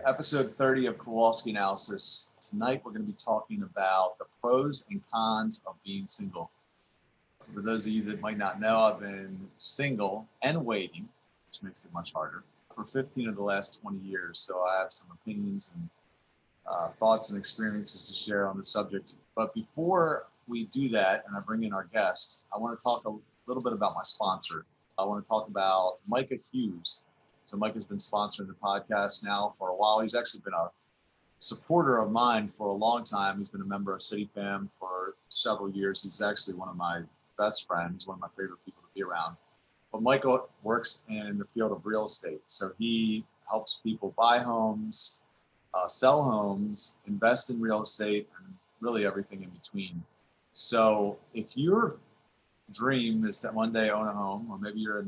Episode 30 of Kowalski Analysis. Tonight we're going to be talking about the pros and cons of being single. For those of you that might not know, I've been single and waiting, which makes it much harder, for 15 of the last 20 years. So I have some opinions and thoughts and experiences to share on the subject. But before we do that, and I bring in our guests, I want to talk a little bit about my sponsor. I want to talk about Micah Hughes. So Mike has been sponsoring the podcast now for a while. He's actually been a supporter of mine for a long time. He's been a member of CityFam for several years. He's actually one of my best friends, one of my favorite people to be around. But Michael works in the field of real estate. So he helps people buy homes, sell homes, invest in real estate, and really everything in between. So if your dream is to one day own a home, or maybe you're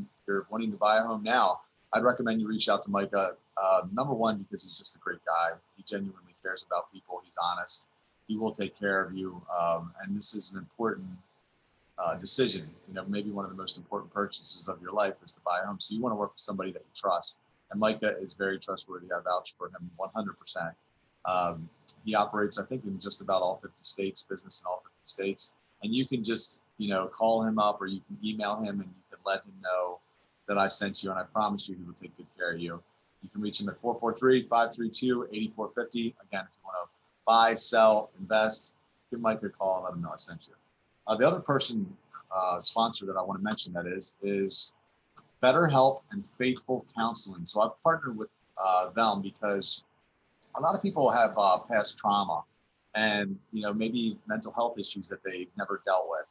wanting to buy a home now, I'd recommend you reach out to Micah. Number one, because he's just a great guy. He genuinely cares about people. He's honest. He will take care of you. And this is an important decision. You know, maybe one of the most important purchases of your life is to buy a home. So you want to work with somebody that you trust. And Micah is very trustworthy. I vouch for him 100%. He operates, I think, in just about all 50 states, business in all 50 states. And you can just, call him up, or you can email him and you can let him know that I sent you, and I promise you he will take good care of you. You can reach him at 443-532-8450. Again, if you want to buy, sell, invest, give Mike a call and let him know I sent you. The other sponsor that I want to mention that is BetterHelp and Faithful Counseling. So I've partnered with them because a lot of people have past trauma and, maybe mental health issues that they've never dealt with.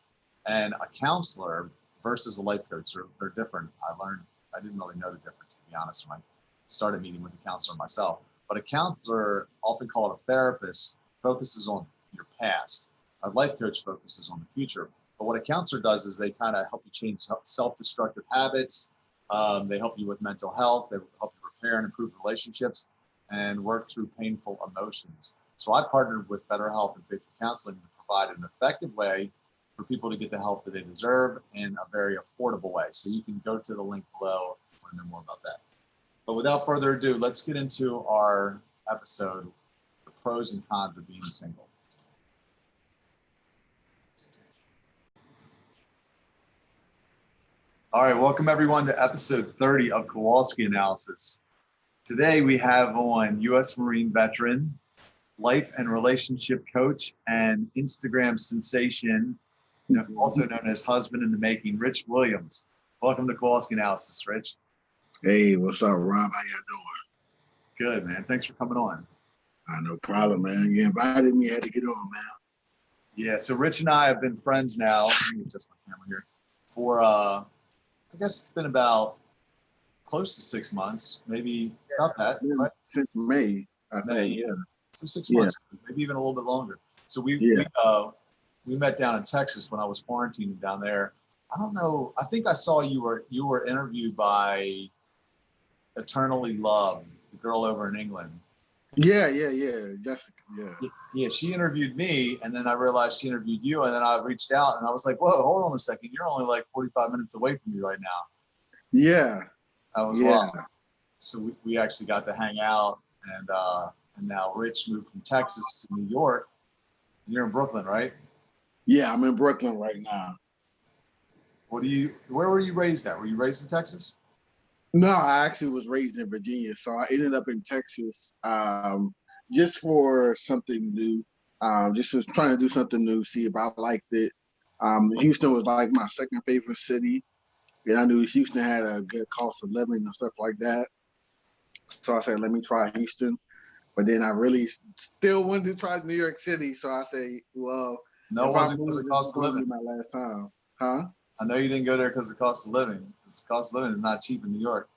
And a counselor versus a life coach are different. I didn't really know the difference, to be honest, when I started meeting with a counselor myself. But a counselor, often called a therapist, focuses on your past. A life coach focuses on the future. But what a counselor does is they kind of help you change self-destructive habits. They help you with mental health. They help you repair and improve relationships and work through painful emotions. So I partnered with BetterHelp and Faithful Counseling to provide an effective way for people to get the help that they deserve in a very affordable way. So you can go to the link below if you want to know more about that. But without further ado, let's get into our episode, the pros and cons of being single. All right, welcome everyone to episode 30 of Kowalski Analysis. Today we have on U.S. Marine veteran, life and relationship coach, and Instagram sensation, also known as husband in the making, Rich Williams. Welcome to Kowalski Analysis, Rich. Hey, what's up, Rob? How you doing? Good, man. Thanks for coming on. No problem, man. You invited me. I had to get on, man. Yeah, so Rich and I have been friends now. Let me adjust my camera here. For, I guess it's been about close to 6 months, maybe about that. Right? Since May, I think, yeah. So 6 months, maybe even a little bit longer. So we met down in Texas when I was quarantining down there. I don't know. I think I saw you were interviewed by Eternally Loved, the girl over in England. Yeah, Jessica. Yeah, she interviewed me, and then I realized she interviewed you, and then I reached out, and I was like, "Whoa, hold on a second! You're only like 45 minutes away from me right now." Yeah, that was wild. So we actually got to hang out, and now Rich moved from Texas to New York. You're in Brooklyn, right? Yeah, I'm in Brooklyn right now. Where were you raised at? Were you raised in Texas? No, I actually was raised in Virginia. So I ended up in Texas just for something new. Just was trying to do something new, see if I liked it. Houston was like my second favorite city. And I knew Houston had a good cost of living and stuff like that. So I said, let me try Houston. But then I really still wanted to try New York City. So I say, well, no, if I because moved, the cost of living. My last time, huh? I know you didn't go there because of the cost of living. Because the cost of living is not cheap in New York.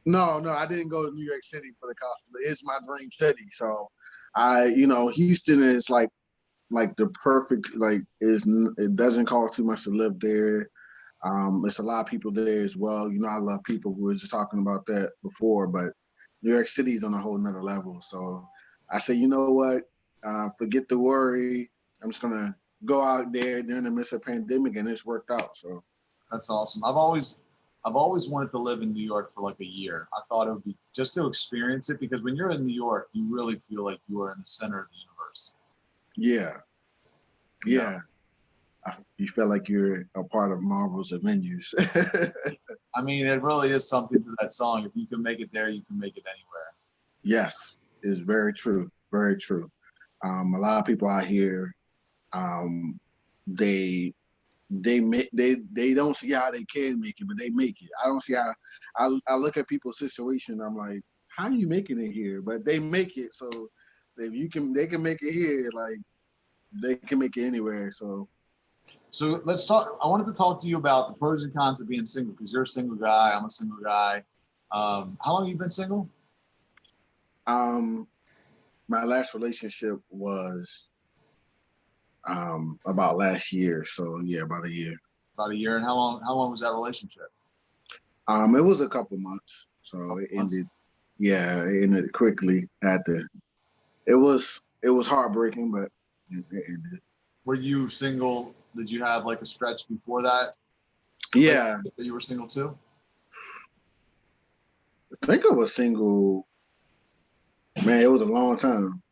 No, I didn't go to New York City for the cost of living. It's my dream city. So Houston is like the perfect, it doesn't cost too much to live there. There's a lot of people there as well. I love people. We were just talking about that before, but New York City is on a whole nother level. So I say, you know what? Forget the worry. I'm just going to go out there during the midst of pandemic, and it's worked out. So that's awesome. I've always I've always wanted to live in New York for like a year. I thought it would be just to experience it, because when you're in New York, you really feel like you are in the center of the universe. Yeah, You know? yeah. You feel like you're a part of Marvel's Avengers. I mean, it really is something to that song. If you can make it there, you can make it anywhere. Yes, it's very true. Very true. A lot of people out here, um, they they don't see how they can make it, but they make it. I don't see how. I look at people's situation. I'm like, how are you making it here? But they make it. So if you can, they can make it here. Like they can make it anywhere. So let's talk. I wanted to talk to you about the pros and cons of being single, because you're a single guy. I'm a single guy. How long have you been single? Um, my last relationship was about last year. So yeah, about a year. About a year. And how long was that relationship? It was a couple months. So Couple it months? ended. Yeah, it ended quickly. It was heartbreaking, but it ended. Were you single? Did you have like a stretch before that Yeah, relationship that you were single too? I think I was single. Man, it was a long time.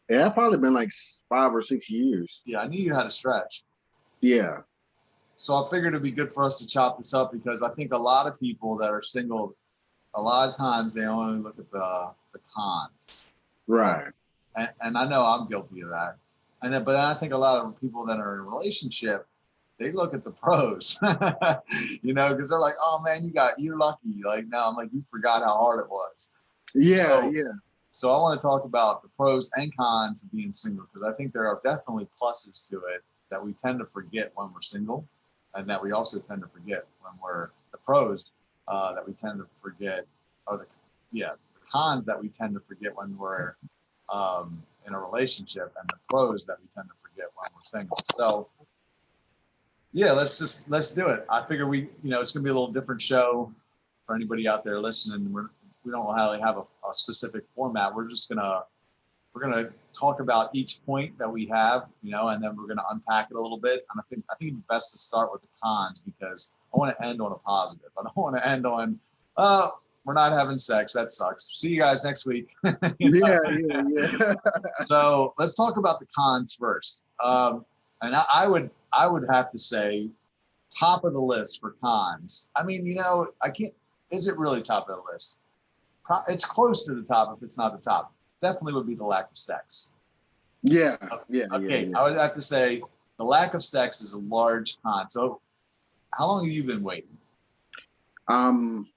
It had probably been like 5 or 6 years. Yeah, I knew you had a stretch. Yeah, So I figured it'd be good for us to chop this up, because I think a lot of people that are single, a lot of times they only look at the cons. right. And I know I'm guilty of that. But I think a lot of people that are in a relationship, they look at the pros, because they're like, oh man, you're lucky. Like, no, I'm like, you forgot how hard it was. Yeah, So, yeah, so I want to talk about the pros and cons of being single, because I think there are definitely pluses to it that we tend to forget when we're single, and that we also tend to forget when we're the pros that we tend to forget, or the cons that we tend to forget when we're in a relationship, and the pros that we tend to forget when we're single. So yeah, let's do it. I figure it's gonna be a little different show for anybody out there listening. We don't really have a specific format. We're gonna talk about each point that we have, and then we're gonna unpack it a little bit. And I think it's best to start with the cons, because I want to end on a positive. I don't want to end on, we're not having sex. That sucks. See you guys next week. yeah. So let's talk about the cons first. And I would have to say, top of the list for cons. I mean, I can't. Is it really top of the list? It's close to the top if it's not the top. Definitely would be the lack of sex. Yeah, yeah, Okay, yeah. I would have to say the lack of sex is a large con. So how long have you been waiting? Um,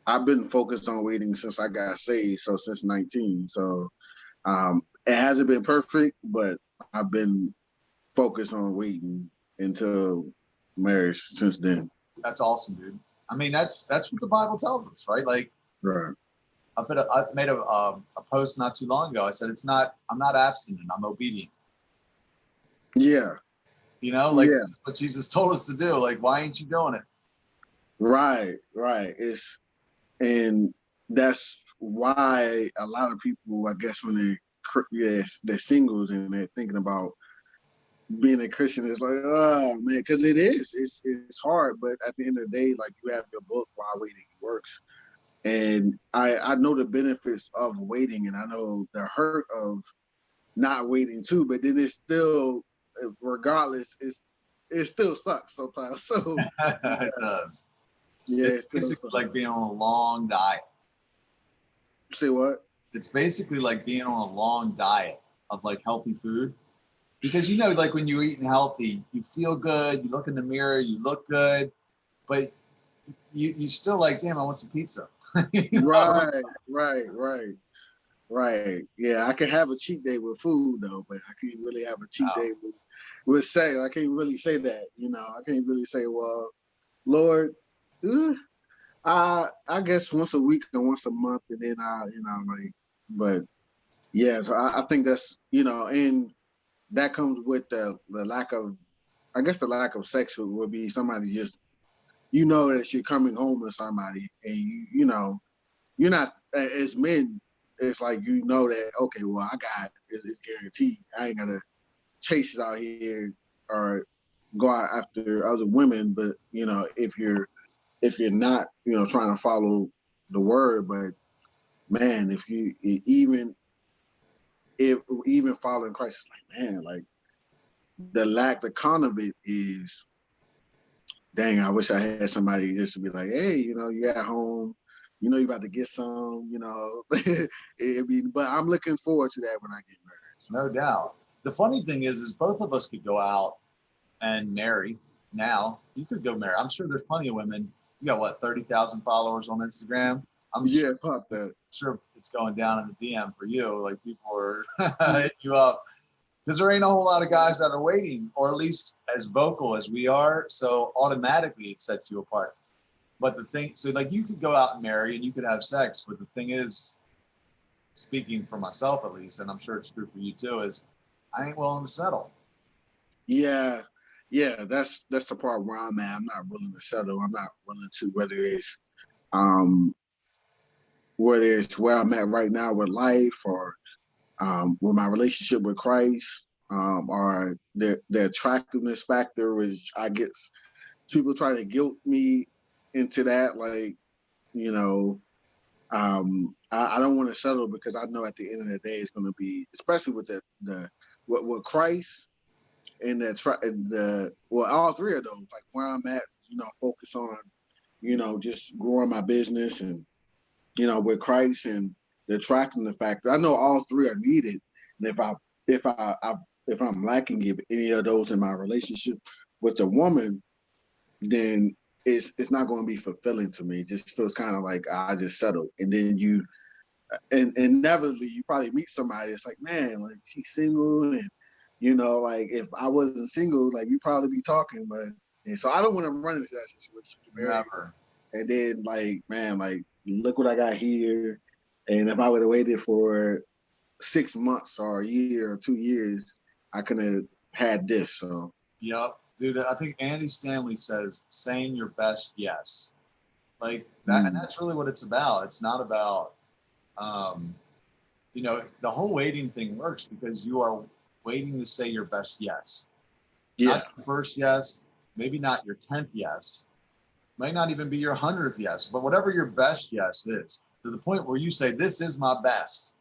I've been focused on waiting since I got saved, so since 19. So it hasn't been perfect, but I've been focused on waiting until marriage since then. That's awesome, dude. I mean, that's what the Bible tells us, right? Like, Right. I made a post not too long ago. I said, I'm not abstinent, I'm obedient. Yeah. Like, Yeah. that's what Jesus told us to do. Like, why ain't you doing it? Right. Right. And that's why a lot of people, I guess, when they're singles and they're thinking about being a Christian, it's like, oh man, because it's hard. But at the end of the day, like you have your book while waiting works, and I know the benefits of waiting, and I know the hurt of not waiting too. But then it's still, regardless, it still sucks sometimes. So It does. yeah, It's it still basically sucks. like being on a long diet. Say what? It's basically like being on a long diet of like healthy food. Because like when you're eating healthy, you feel good, you look in the mirror, you look good, but you still like, damn, I want some pizza. Right, right. Yeah, I can have a cheat day with food though, but I can't really have a cheat day with sex. I can't really say that. I can't really say, well, Lord, I guess once a week and once a month, and then like, but yeah. So I think that's and that comes with the lack of, I guess, the lack of sex would be somebody just that you're coming home to somebody, and you're not, as men, it's like that, okay, well, I got it's guaranteed. I ain't gotta chase it out here or go out after other women, but if you're not trying to follow the word, but man, if you even following Christ, is like, man, like the con of it is, dang, I wish I had somebody just to be like, hey, you at home, you about to get some, but I'm looking forward to that when I get married. So. No doubt. The funny thing is both of us could go out and marry now. You could go marry. I'm sure there's plenty of women. You got what, 30,000 followers on Instagram? I'm Pop that. sure it's going down in the DM for you. Like people are hitting you up because there ain't a whole lot of guys that are waiting, or at least as vocal as we are. So automatically it sets you apart. But the thing, so like you could go out and marry and you could have sex, but the thing is, speaking for myself at least, and I'm sure it's true for you too, is I ain't willing to settle. Yeah, that's the part where I'm at. I'm not willing to settle. I'm not willing to, whether it's where I'm at right now with life, or with my relationship with Christ, or the attractiveness factor, which I guess people try to guilt me into that. Like, I don't want to settle because I know at the end of the day it's going to be, especially with with Christ and all three of those, like where I'm at, focus on, just growing my business and, with Christ and the attractiveness factor. I know all three are needed, and if I'm lacking any of those in my relationship with a woman, then it's not going to be fulfilling to me. It just feels kind of like I just settled, and then and inevitably you probably meet somebody. It's like, man, like she's single, and like if I wasn't single, like we probably be talking, and so I don't want to run into that situation. Never. And then like, man, like look what I got here, and if I would have waited for 6 months or a year or 2 years, I could have had this. So. Yep. Dude, I think Andy Stanley says saying your best yes. Like that, and that's really what it's about. It's not about the whole waiting thing works because you are waiting to say your best yes. Yeah. Not your first yes, maybe not your 10th yes, might not even be your 100th yes, but whatever your best yes is, to the point where you say, this is my best.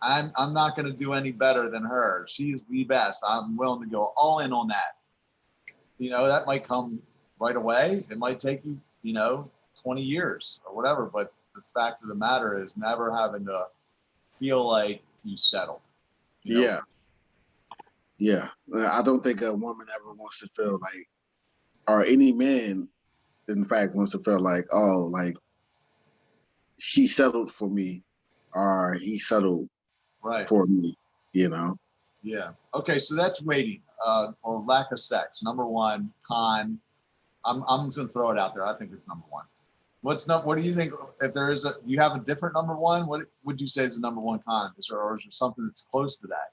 I'm not going to do any better than her. She is the best. I'm willing to go all in on that. That might come right away. It might take you, 20 years or whatever. But the fact of the matter is never having to feel like you settled. Yeah. Yeah. I don't think a woman ever wants to feel like, or any man, in fact, wants to feel like, oh, like she settled for me or he settled for me, Yeah. Okay. So that's waiting or lack of sex. Number one, con. I'm just gonna throw it out there. I think it's number one. What do you think? If there is do you have a different number one? What would you say is the number one con? Or is there something that's close to that?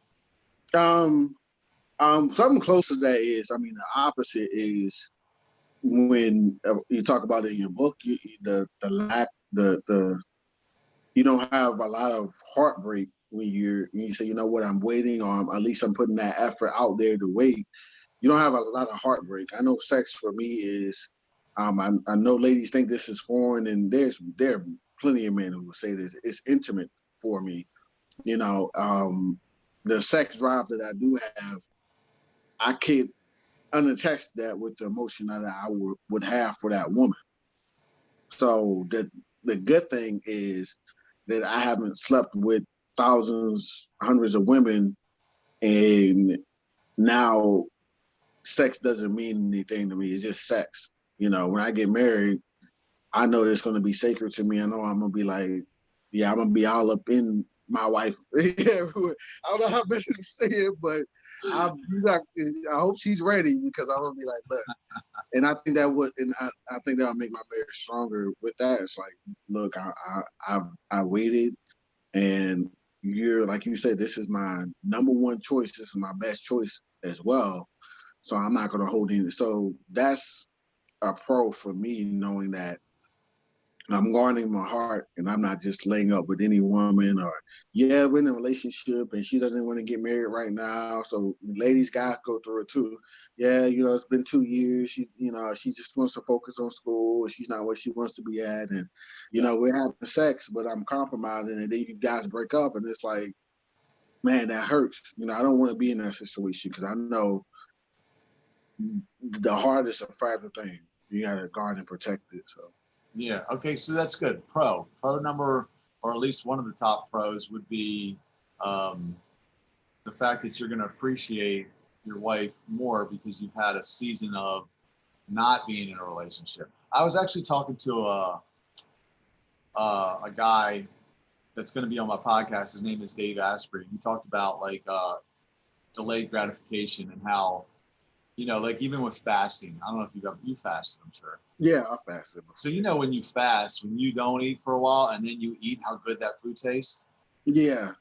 Something close to that is, the opposite is when you talk about it in your book, the lack, you don't have a lot of heartbreak when you say, I'm waiting, or at least I'm putting that effort out there to wait. You don't have a lot of heartbreak. I know sex for me is, I know ladies think this is foreign, and there are plenty of men who will say this. It's intimate for me. The sex drive that I do have, I can't unattach that with the emotion that I would have for that woman. So the good thing is that I haven't slept with thousands, hundreds of women, and now sex doesn't mean anything to me. It's just sex. When I get married, I know it's going to be sacred to me. I know I'm going to be like, yeah, I'm going to be all up in my wife everywhere. I don't know how best to say it, but I hope she's ready, because I'm going to be like, look. And I think I think that'll make my marriage stronger with that. It's like, look, I waited, and you're, like you said, this is my number one choice. This is my best choice as well. So I'm not going to hold in. So that's a pro for me, knowing that I'm guarding my heart, and I'm not just laying up with any woman. Or yeah, we're in a relationship and she doesn't want to get married right now. So ladies, guys go through it too. Yeah, it's been 2 years. She just wants to focus on school. She's not where she wants to be at, and we're having sex, but I'm compromising, and then you guys break up, and it's like, man, that hurts. I don't want to be in that situation, because I know the heart is a fragile thing. You got to guard and protect it. So. Yeah. Okay. So that's good. Pro number, or at least one of the top pros would be the fact that you're going to appreciate your wife more because you've had a season of not being in a relationship. I was actually talking to a guy that's going to be on my podcast. His name is Dave Asprey. He talked about delayed gratification and how, like even with fasting, I don't know if you fasted, I'm sure. Yeah, I fasted. So, when you fast, when you don't eat for a while and then you eat, how good that food tastes. Yeah.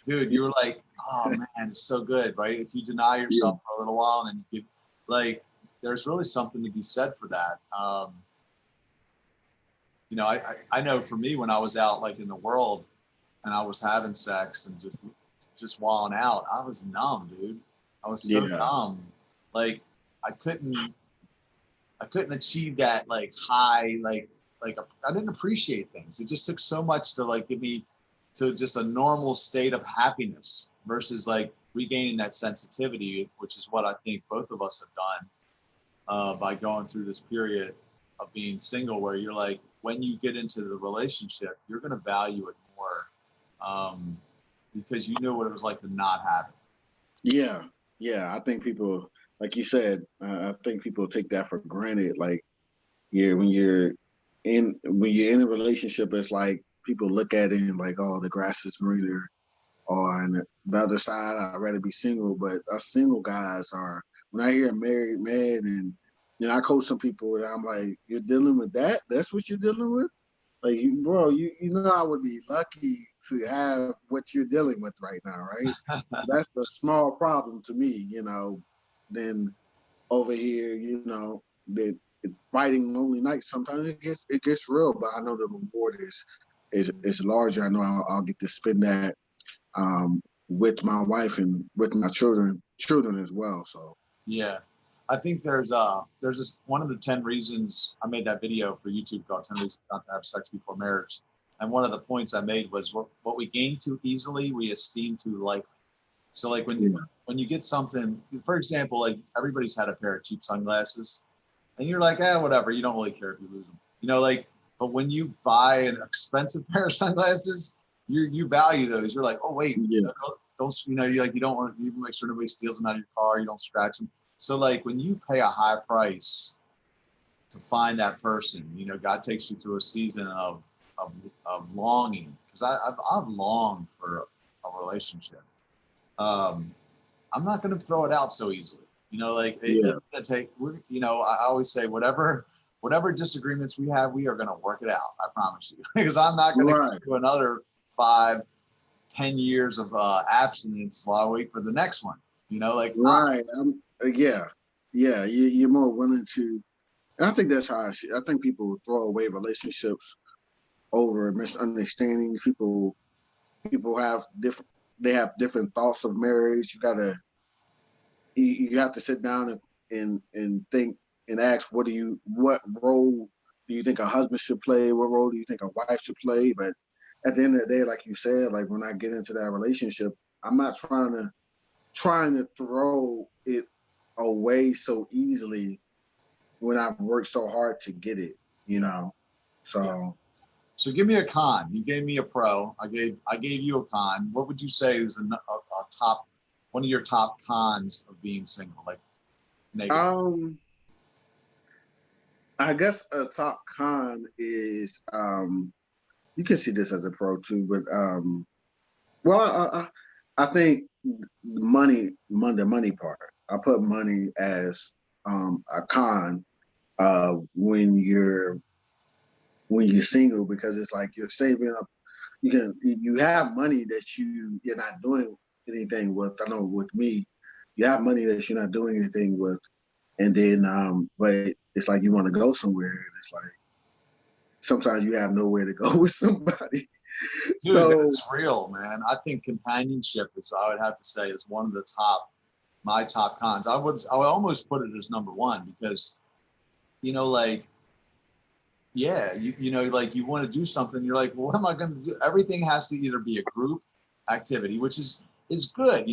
Dude, you were like, oh man, it's so good, right? If you deny yourself for a little while and then you give, there's really something to be said for that. I know for me, when I was out in the world and I was having sex and just walling out, I was numb, dude. I was so numb. I couldn't achieve that high, I didn't appreciate things. It just took so much to get me to just a normal state of happiness versus regaining that sensitivity, which is what I think both of us have done by going through this period of being single, where you're when you get into the relationship, you're going to value it more because you knew what it was like to not have it. Yeah. I think people, like you said, I think people take that for granted. When you're in a relationship, it's like people look at it and oh, the grass is greener. Or on the other side, I'd rather be single. But us single guys are, when I hear a married man, and I coach some people, and I'm like, you're dealing with that? That's what you're dealing with? Bro, you I would be lucky to have what you're dealing with right now, right? That's a small problem to me, Then over here, that fighting lonely nights, sometimes it gets real, but I know the reward is larger. I know I'll get to spend that with my wife and with my children as well. So yeah, I think there's this one of the 10 reasons I made that video for YouTube called 10 Reasons Not to Have Sex Before Marriage. And one of the points I made was what we gain too easily, we esteem too lightly. So when you get something, for example, everybody's had a pair of cheap sunglasses and you're whatever, you don't really care if you lose them, but when you buy an expensive pair of sunglasses, you value those. You're oh wait, don't you don't want to make sure nobody steals them out of your car. You don't scratch them. So when you pay a high price to find that person, God takes you through a season of longing, because I've longed for a relationship. I'm not going to throw it out so easily. It's going to take. I always say whatever disagreements we have, we are going to work it out. I promise you, because I'm not going to go through another 5-10 years of abstinence while I wait for the next one. Right. You're more willing to. And I think that's how I think people throw away relationships over misunderstandings. People have different thoughts of marriage. You have to sit down and think and ask, what role do you think a husband should play? What role do you think a wife should play? But at the end of the day, like you said, when I get into that relationship, I'm not trying to throw it away so easily when I've worked so hard to get it, So. Yeah. So give me a con. You gave me a pro. I gave you a con. What would you say is a top, one of your top cons of being single? Negative. I guess a top con is you can see this as a pro too, but I think the money part. I put money as a con of when you're single, because it's you're saving up. You have money that you're not doing anything with. I know with me, you have money that you're not doing anything with, and then but it's you want to go somewhere, and it's sometimes you have nowhere to go with somebody. Dude, So that's real, man. I think companionship is, I would have to say, is one of the my top cons. I would almost put it as number one because, like, yeah, like you want to do something. You're like, well, what am I going to do? Everything has to either be a group activity, which is good.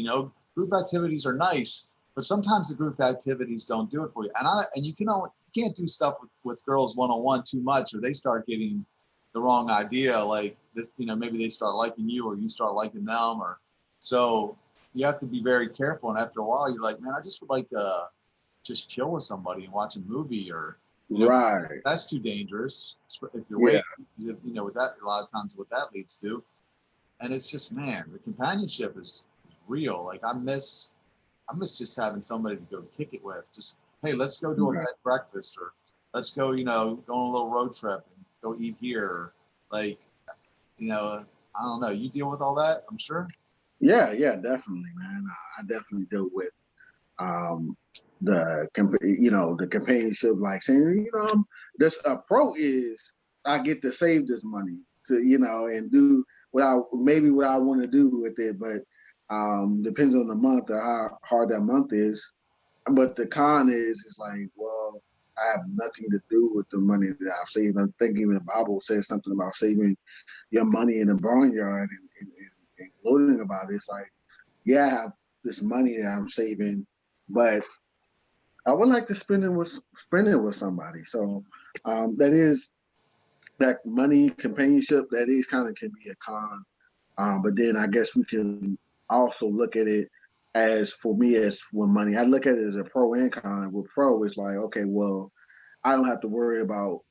Group activities are nice, but sometimes the group activities don't do it for you. And you can't do stuff with girls one-on-one too much, or they start getting the wrong idea. Like this, maybe they start liking you, or you start liking them, or so you have to be very careful. And after a while, you're like, man, I just would like to just chill with somebody and watch a movie, or right, that's too dangerous if you're yeah, waiting. With that, a lot of times what that leads to, and it's just, man, the companionship is real. Like I miss just having somebody to go kick it with. Just, hey, let's go do a bed breakfast, or let's go, go on a little road trip and go eat here. Like, I don't know. You deal with all that, I'm sure. yeah, definitely, man. I definitely deal with the companionship, like saying, this a pro is I get to save this money to, and do what I want to do with it, but depends on the month or how hard that month is. But the con is, it's like, well, I have nothing to do with the money that I've saved. I think even the Bible says something about saving your money in the barnyard and gloating about it. It's like, yeah, I have this money that I'm saving, but I would like to spend it with somebody. So that money companionship that is kind of can be a con. But then I guess we can also look at it as, for me, as for money. I look at it as a pro and con. With pro, it's like, okay, well, I don't have to worry about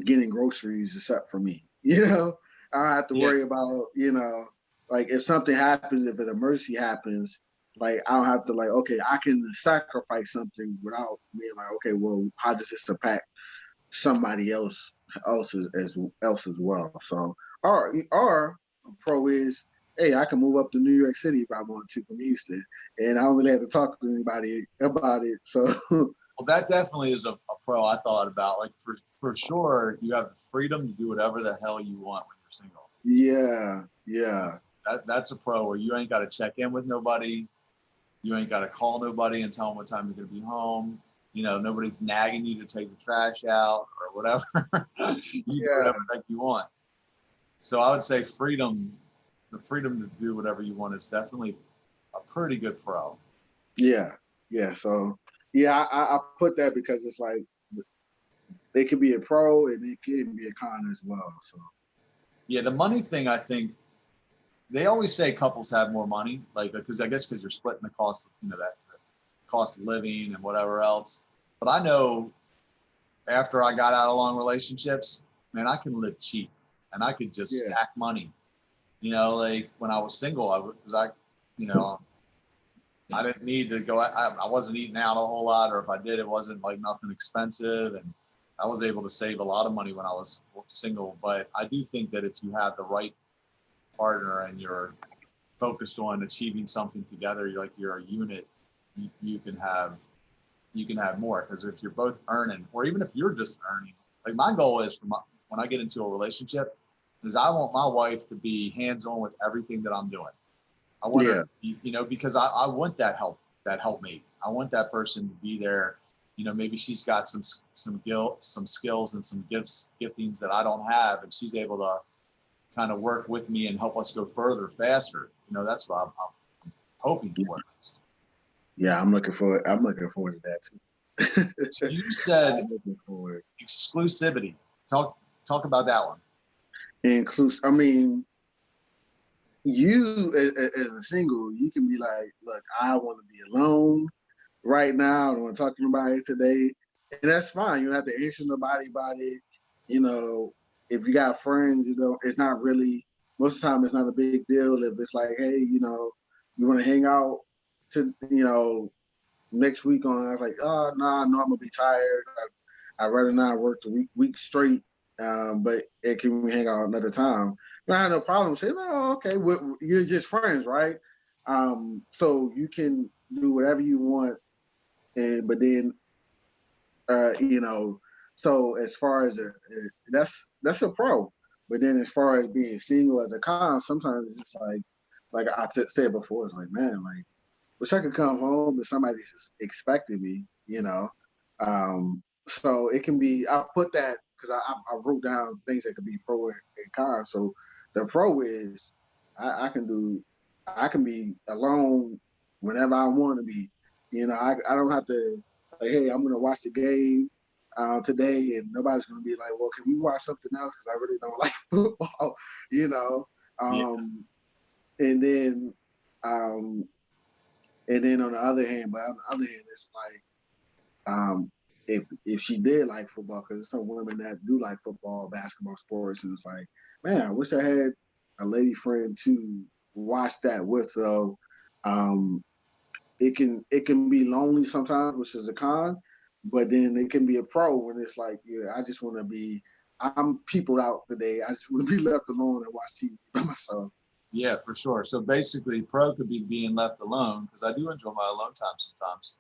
getting groceries except for me. I don't have to worry about, like if something happens, if an emergency happens, like I don't have to like, okay, I can sacrifice something without being like, okay, well, how does this impact somebody else as well? So our pro is, hey, I can move up to New York City if I want to from Houston, and I don't really have to talk to anybody about it. So Well, that definitely is a pro I thought about. Like for sure, you have the freedom to do whatever the hell you want when you're single. yeah. That's a pro where you ain't got to check in with nobody. You ain't got to call nobody and tell them what time you're going to be home. Nobody's nagging you to take the trash out or whatever. You do whatever the heck you want. So I would say the freedom to do whatever you want is definitely a pretty good pro. Yeah. So I put that because it's like it could be a pro and it can be a con as well. So yeah, the money thing, I think they always say couples have more money, like because you're splitting the cost, that the cost of living and whatever else. But I know after I got out of long relationships, man, I can live cheap and I could just stack money. Like when I was single, I didn't need to go. I wasn't eating out a whole lot, or if I did, it wasn't like nothing expensive, and I was able to save a lot of money when I was single. But I do think that if you have the right partner and you're focused on achieving something together, you're a unit, you can have more. Because if you're both earning, or even if you're just earning, like my goal is when I get into a relationship, is I want my wife to be hands-on with everything that I'm doing. I want her, because I want that helpmate. I want that person to be there. Maybe she's got some skills and some giftings that I don't have, and she's able to kind of work with me and help us go further, faster. That's what I'm hoping for. Yeah, I'm looking forward to that too. So you said exclusivity. Talk about that one. I mean, you as a single, you can be like, look, I want to be alone right now. I don't want to talk to anybody today. And that's fine. You don't have to answer nobody about it. If you got friends, it's not really, most of the time it's not a big deal. If it's like, hey, you want to hang out to, next week on, I was like, oh, no, I know I'm going to be tired. I'd rather not work the week straight. But can we hang out another time? I had no problem saying, oh, okay, you're just friends, right? So you can do whatever you want, but then, So as far as that's a pro. But then as far as being single as a con, sometimes it's just like I said before, it's like, man, like wish I could come home and somebody just expected me, you know. So it can be. I put that because I wrote down things that could be pro and con. So the pro is I can be alone whenever I want to be. You know, I don't have to like, hey, I'm gonna watch the game today, and nobody's gonna be like, well, can we watch something else? Because I really don't like football. You know, Yeah. and then um, and then on the other hand, but on the other hand, it's like if she did like football, because there's some women that do like football, basketball, sports, and it's like, man, I wish I had a lady friend to watch that with. So it can be lonely sometimes, which is a con, but then it can be a pro when it's like, yeah, I just want to be. I'm peopled out today. I just want to be left alone and watch TV by myself. Yeah, for sure. So basically, pro could be being left alone because I do enjoy my alone time sometimes.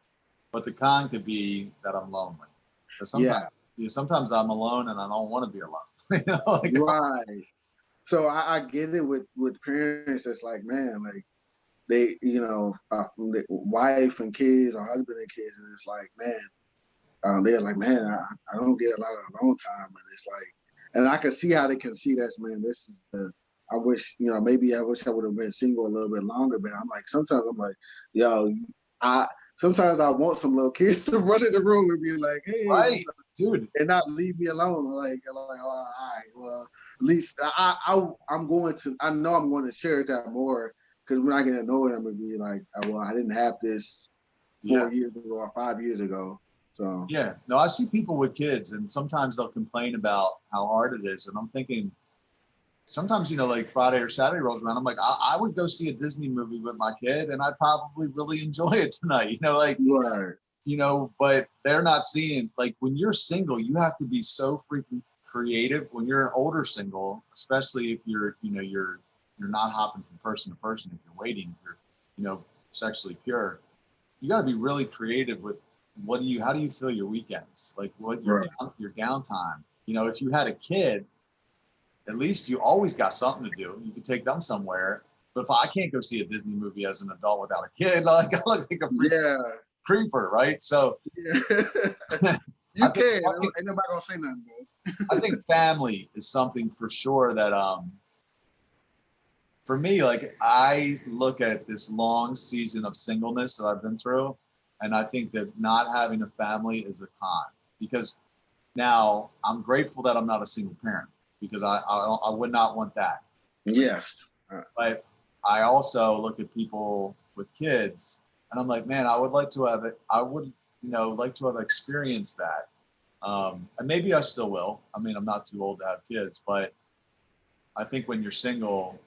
But the con could be that I'm lonely. Because Yeah, sometimes I'm alone and I don't want to be alone. You know, like, right. So I get it with parents. It's like, man, like they, from the wife and kids or husband and kids, and it's like, man, they're like, man, I don't get a lot of alone time, and it's like, and I can see how they can see that, man. This is I wish, maybe I wish I would have been single a little bit longer, but I'm like, sometimes I'm like, yo, I sometimes I want some little kids to run in the room and be like, hey, right, dude. and not leave me alone. Like, oh, all right, well, at least I'm going to. I know I'm going to share that more because when I get to know it, I'm gonna be like, well, I didn't have this Yeah. 4 years ago or 5 years ago. So Yeah. No, I see people with kids and sometimes they'll complain about how hard it is. And I'm thinking, sometimes, like Friday or Saturday rolls around, I'm like, I would go see a Disney movie with my kid and I'd probably really enjoy it tonight, like, right, but they're not seeing, like, when you're single, you have to be so freaking creative. When you're an older single, especially if you're not hopping from person to person, if you're waiting, if you're, sexually pure, you got to be really creative with how do you fill your weekends? Like what right, your downtime, if you had a kid, at least you always got something to do. You could take them somewhere. But if I can't go see a Disney movie as an adult without a kid, like, I look like a freaking yeah, creeper, right? So yeah. I You think can. Ain't nobody gonna say nothing, man. I think family is something for sure that for me, like, I look at this long season of singleness that I've been through, and I think that not having a family is a con, because now I'm grateful that I'm not a single parent, because I would not want that. Yes. But I also look at people with kids and I'm like, man, I would like to have it. I would, like to have experienced that. And maybe I still will. I mean, I'm not too old to have kids, but I think when you're single,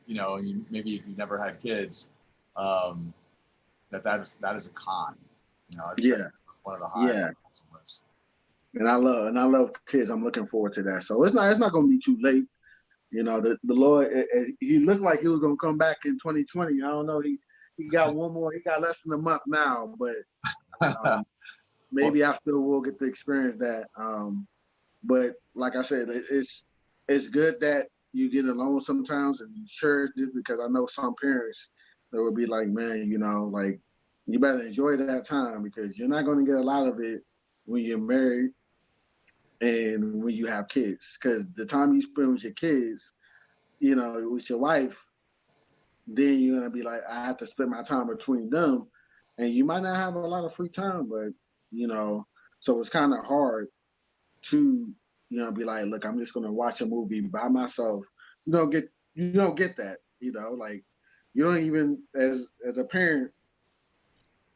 maybe if you never had kids, that is a con. I'd say Yeah. one of the highest Yeah. lists. And I love kids. I'm looking forward to that. So it's not going to be too late. The Lord. He looked like he was going to come back in 2020. I don't know. He got one more. He got less than a month now, but Well, maybe I still will get to experience that. But like I said, it's good that you get alone sometimes and you cherish it, because I know some parents that would be like, man, like you better enjoy that time because you're not going to get a lot of it when you're married and when you have kids. Because the time you spend with your kids, with your wife, then you're gonna be like, I have to spend my time between them, and you might not have a lot of free time, but so it's kind of hard to be like, look, I'm just gonna watch a movie by myself. You don't get that, like you don't even as a parent,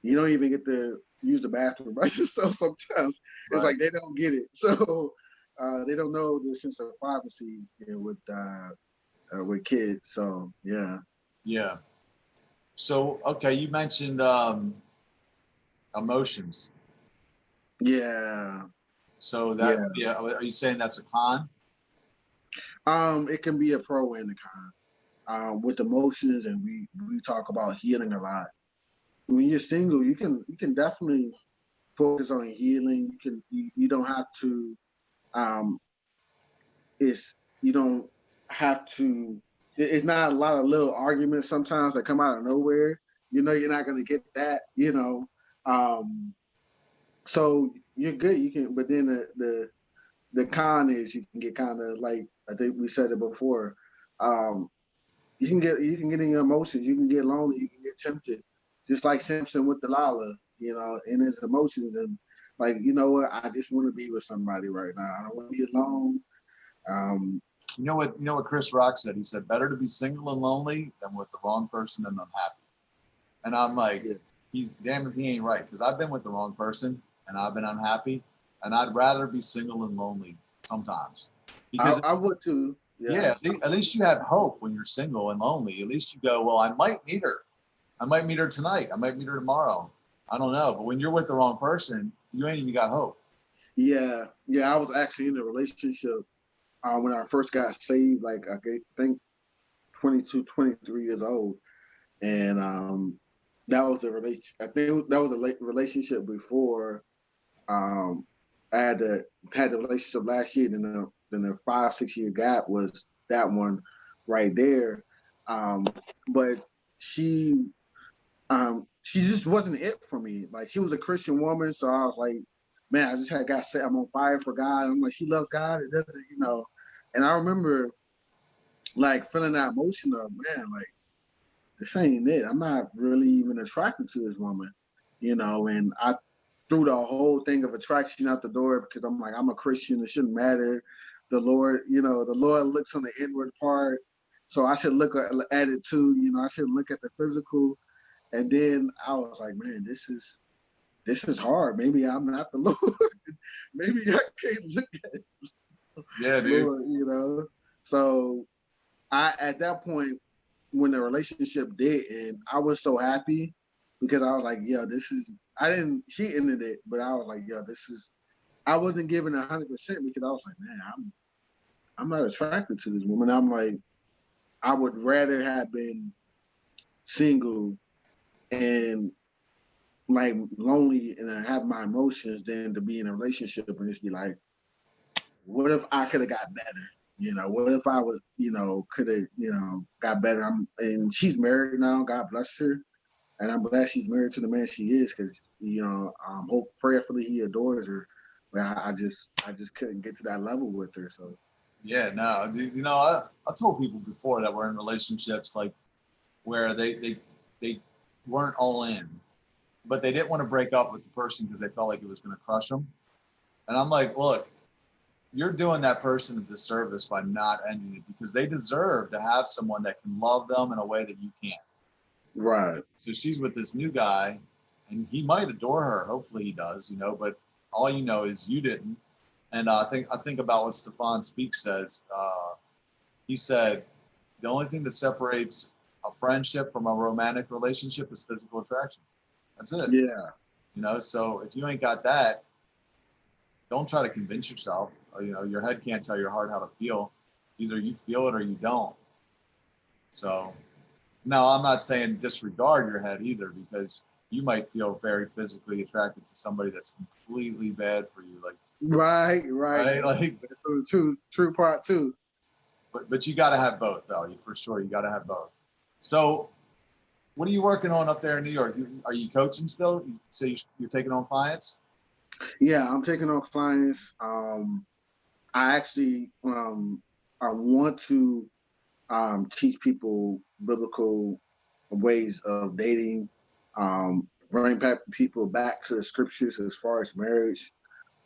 you don't even get to use the bathroom by yourself sometimes. It's right. like they don't get it, so they don't know the sense of privacy with kids. So yeah. Yeah. So, okay, you mentioned emotions. Yeah. So that Yeah. would be are you saying that's a con? It can be a pro and a con. With emotions, and we talk about healing a lot. When you're single, you can definitely focus on healing. You don't have to you don't have to. It's not a lot of little arguments sometimes that come out of nowhere. You know, you're not going to get that. You know, so you're good. You can, but then the con is you can get kind of like I think we said it before. You can get in your emotions. You can get lonely. You can get tempted, just like Simpson with Delilah. You know, in his emotions and like you know what, I just want to be with somebody right now. I don't want to be alone. You know what Chris Rock said? He said, better to be single and lonely than with the wrong person and unhappy. And I'm like, yeah. He's damn if he ain't right. Because I've been with the wrong person and I've been unhappy. And I'd rather be single and lonely sometimes. Because I would too. Yeah, at least you have hope when you're single and lonely. At least you go, well, I might meet her. I might meet her tonight. I might meet her tomorrow. I don't know. But when you're with the wrong person, you ain't even got hope. Yeah. I was actually in a relationship when I first got saved, like I think 22, 23 years old. And that was the relationship. I think that was a relationship before I had the relationship last year. Then the 5-6 year gap was that one right there. But she just wasn't it for me. Like she was a Christian woman, so I was like, man, I just got set. I'm on fire for God. I'm like, she loves God. It doesn't, you know. And I remember like feeling that emotion of, man, like this ain't it. I'm not really even attracted to this woman, you know. And I threw the whole thing of attraction out the door because I'm like, I'm a Christian. It shouldn't matter. The Lord, you know, the Lord looks on the inward part. So I should look at it too. You know, I should look at the physical. And then I was like, man, this is hard. Maybe I'm not the Lord. Maybe I can't look at it. Yeah, dude. Lord, you know. So at that point, when the relationship did end, I was so happy because I was like, yo, she ended it, but I was like, yo, I wasn't giving 100% because I was like, man, I'm not attracted to this woman. I'm like, I would rather have been single and like lonely and have my emotions than to be in a relationship and just be like, what if I could have got better? You know, what if I was, you know, could have, you know, got better? And she's married now. God bless her. And I'm glad she's married to the man she is because, you know, hope prayerfully he adores her. But I just couldn't get to that level with her. So. Yeah, no, you know, I've told people before that we're in relationships like where they weren't all in, but they didn't want to break up with the person because they felt like it was going to crush them. And I'm like, look, you're doing that person a disservice by not ending it because they deserve to have someone that can love them in a way that you can't. Right. So she's with this new guy and he might adore her. Hopefully he does, you know, but all you know is you didn't. And I think about what Stefan Speaks says. He said, the only thing that separates a friendship from a romantic relationship is physical attraction. That's it. Yeah. You know, so if you ain't got that, don't try to convince yourself. You know, your head can't tell your heart how to feel. Either you feel it or you don't. So, no, I'm not saying disregard your head either because you might feel very physically attracted to somebody that's completely bad for you. Like, right. Like true part too. But you got to have both, though. For sure, you got to have both. So, what are you working on up there in New York? Are you coaching still? So you're taking on clients? Yeah, I'm taking on clients. I actually I want to teach people biblical ways of dating, bring people back to the scriptures as far as marriage,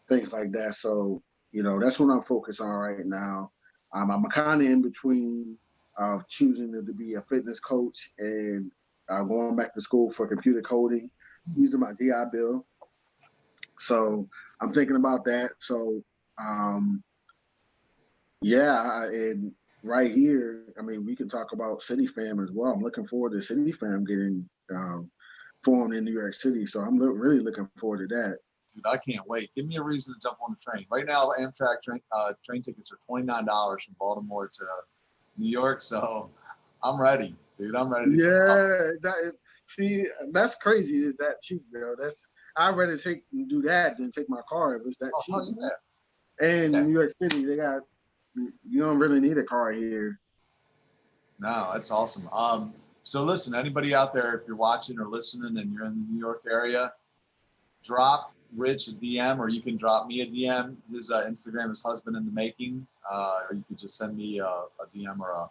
things like that. So, you know, that's what I'm focused on right now. I'm kind of in between of choosing to be a fitness coach and going back to school for computer coding, using my GI Bill. So I'm thinking about that. So, yeah, and right here, I mean, we can talk about City Fam as well. I'm looking forward to City Fam getting formed in New York City. So I'm really looking forward to that. Dude, I can't wait. Give me a reason to jump on the train. Right now, Amtrak train tickets are $29 from Baltimore to New York. So I'm ready, dude. I'm ready. Yeah, see, that's crazy. Is that cheap, bro? I'd rather do that than take my car if it's that cheap. Yeah. And New York City, you don't really need a car here. No, that's awesome. So listen, anybody out there, if you're watching or listening and you're in the New York area, drop Rich a DM, or you can drop me a DM. His Instagram is Husband in the Making, or you could just send me a DM or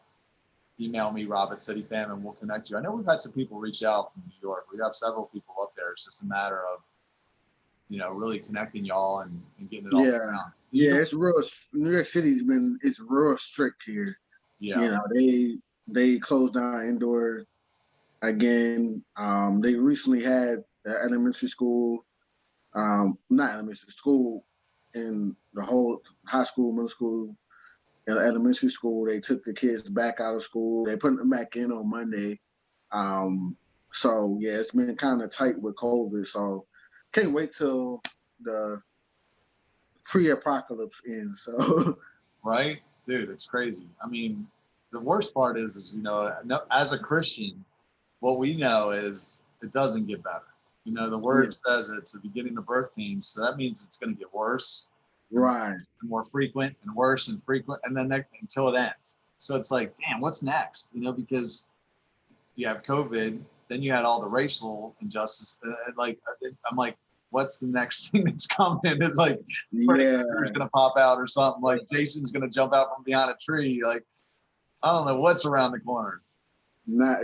email me, Rob@CityFam, and we'll connect you. I know we've had some people reach out from New York. We have several people up there. It's just a matter of, really connecting y'all and getting it all down. Yeah, it's real. New York it's real strict here. Yeah. They closed down indoor again. They recently had the elementary school, not elementary school, in the whole high school, middle school, and elementary school. They took the kids back out of school. They put them back in on Monday. So yeah, it's been kind of tight with COVID. So can't wait till the pre-apocalypse ends. So right, dude, it's crazy. I mean, the worst part is as a Christian, what we know is it doesn't get better. The word says it's the beginning of birth pains, so that means it's going to get worse, right, and more frequent, and worse and frequent, and then until it ends. So it's like, damn, what's next? Because you have COVID, then you had all the racial injustice. I'm like, what's the next thing that's coming? It's like Freddy Krueger's gonna pop out or something. Like Jason's gonna jump out from behind a tree. Like, I don't know what's around the corner. Not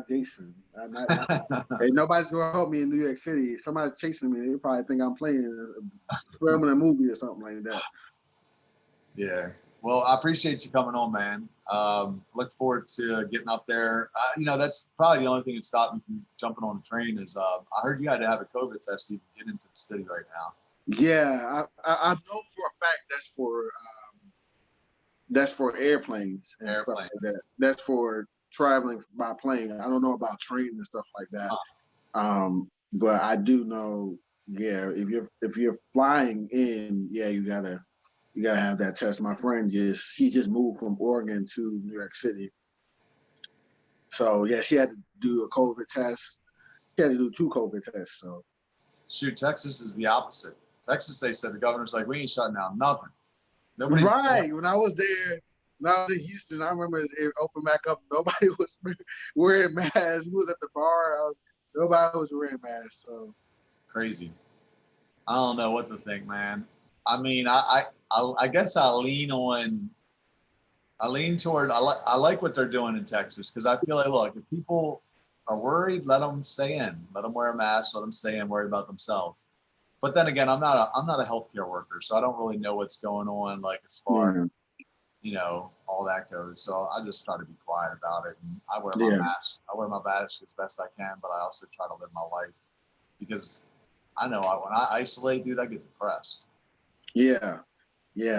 Jason. Hey, nobody's gonna help me in New York City. If somebody's chasing me, they probably think I'm filming a movie or something like that. Yeah. Well, I appreciate you coming on, man. Look forward to getting up there. That's probably the only thing that stopped me from jumping on the train is I heard you had to have a COVID test to even get into the city right now. Yeah, I know for a fact that's for airplanes and stuff like that. That's for traveling by plane. I don't know about train and stuff like that. But I do know, if you're flying in, you gotta have that test. My friend she just moved from Oregon to New York City. So yeah, she had to do a COVID test. She had to do 2 COVID tests. So shoot, Texas is the opposite. Texas, they said the governor's like, we ain't shutting down nothing. Nobody's right. When I was there, when I was in Houston, I remember it opened back up. Nobody was wearing masks. We was at the bar. Nobody was wearing masks. So crazy. I don't know what to think, man. I mean, I guess I lean toward. I like what they're doing in Texas because I feel like, look, if people are worried, let them stay in. Let them wear a mask. Let them stay in. Worry about themselves. But then again, I'm not a healthcare worker, so I don't really know what's going on, like as far as all that goes. So I just try to be quiet about it, and I wear my mask. I wear my mask as best I can, but I also try to live my life because I know when I isolate, dude, I get depressed. Yeah.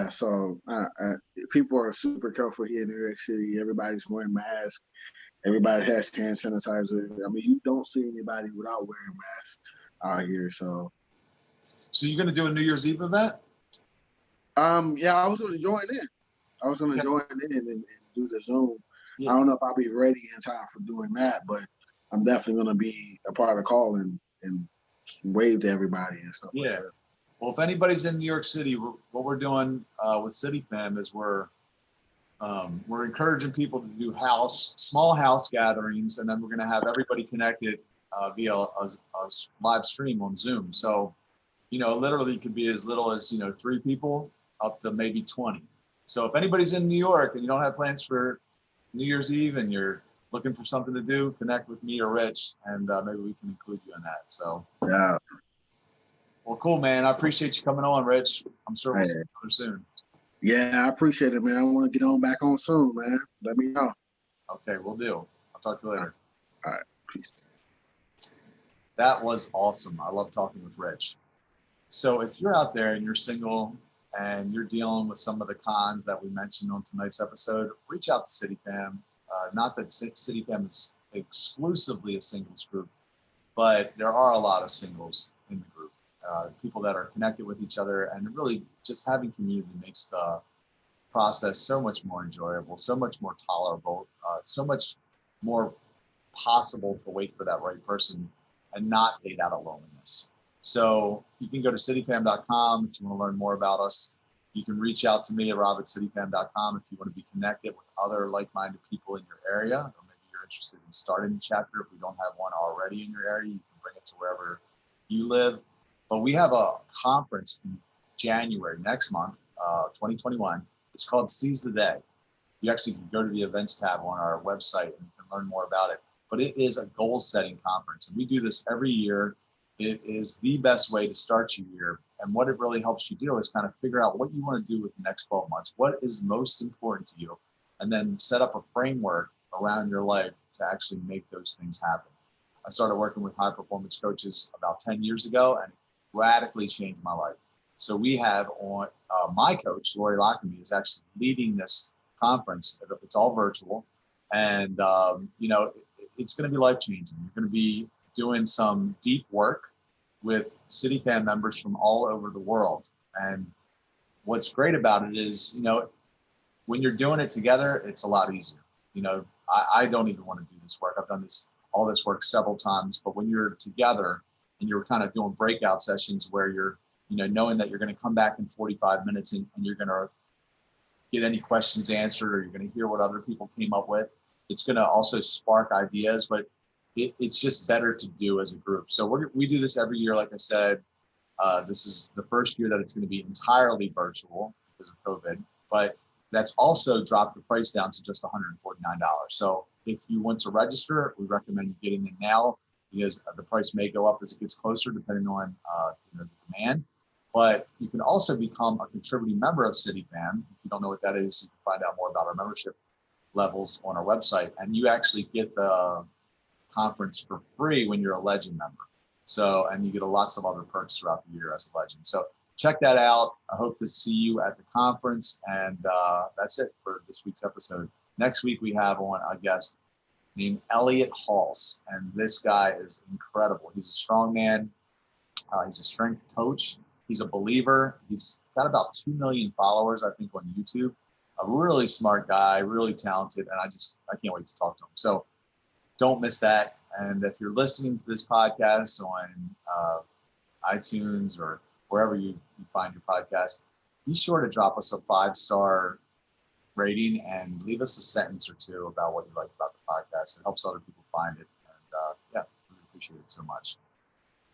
So people are super careful here in New York City. Everybody's wearing masks. Everybody has hand sanitizer. I mean, you don't see anybody without wearing masks out here. So you're gonna do a New Year's Eve event? Yeah, I was gonna join in. And do the Zoom. Yeah. I don't know if I'll be ready in time for doing that, but I'm definitely gonna be a part of the call and wave to everybody and stuff. Yeah. Like that. Well, if anybody's in New York City, what we're doing with CityFam is we're encouraging people to do small house gatherings, and then we're gonna have everybody connected via a live stream on Zoom. So, literally it could be as little as 3 people up to maybe 20. So if anybody's in New York and you don't have plans for New Year's Eve and you're looking for something to do, connect with me or Rich, and maybe we can include you in that. So yeah. Well, cool, man. I appreciate you coming on, Rich. I'm sure we'll see each other soon. Yeah, I appreciate it, man. I want to get on back on soon, man. Let me know. Okay, we'll do. I'll talk to you later. All right. Peace. That was awesome. I love talking with Rich. So if you're out there and you're single and you're dealing with some of the cons that we mentioned on tonight's episode, reach out to CityFam. Not that CityFam is exclusively a singles group, but there are a lot of singles in the group. People that are connected with each other, and really just having community makes the process so much more enjoyable, so much more tolerable, so much more possible to wait for that right person and not date out of loneliness. So you can go to cityfam.com if you want to learn more about us. You can reach out to me at rob@cityfam.com if you want to be connected with other like-minded people in your area, or maybe you're interested in starting a chapter. If we don't have one already in your area, you can bring it to wherever you live. But we have a conference in January next month, 2021. It's called Seize the Day. You actually can go to the events tab on our website and you can learn more about it. But it is a goal-setting conference, and we do this every year. It is the best way to start your year. And what it really helps you do is kind of figure out what you want to do with the next 12 months. What is most important to you? And then set up a framework around your life to actually make those things happen. I started working with high performance coaches about 10 years ago, and it radically changed my life. So we have on my coach, Lori Lockamy, is actually leading this conference. It's all virtual. And, it's going to be life-changing. You're going to be doing some deep work with CityFam members from all over the world. And what's great about it is, when you're doing it together, it's a lot easier. I don't even want to do this work. I've done all this work several times, but when you're together and you're kind of doing breakout sessions where you're, knowing that you're going to come back in 45 minutes and you're going to get any questions answered, or you're going to hear what other people came up with. It's going to also spark ideas, but it's just better to do as a group. So we do this every year. Like I said, this is the first year that it's going to be entirely virtual because of COVID, but that's also dropped the price down to just $149. So if you want to register, we recommend you getting in now, because the price may go up as it gets closer depending on the demand. But you can also become a contributing member of CityFam. If you don't know what that is, you can find out more about our membership levels on our website, and you actually get the conference for free when you're a Legend member. So, and you get lots of other perks throughout the year as a Legend. So check that out. I hope to see you at the conference. And that's it for this week's episode. Next week, we have on a guest named Elliot Halse. And this guy is incredible. He's a strongman. He's a strength coach. He's a believer. He's got about 2 million followers, I think, on YouTube. A really smart guy, really talented. And I can't wait to talk to him. So don't miss that. And if you're listening to this podcast on iTunes or wherever you find your podcast, be sure to drop us a 5-star rating and leave us a sentence or two about what you like about the podcast. It helps other people find it. And we appreciate it so much.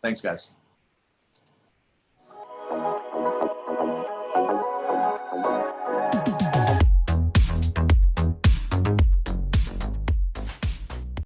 Thanks, guys.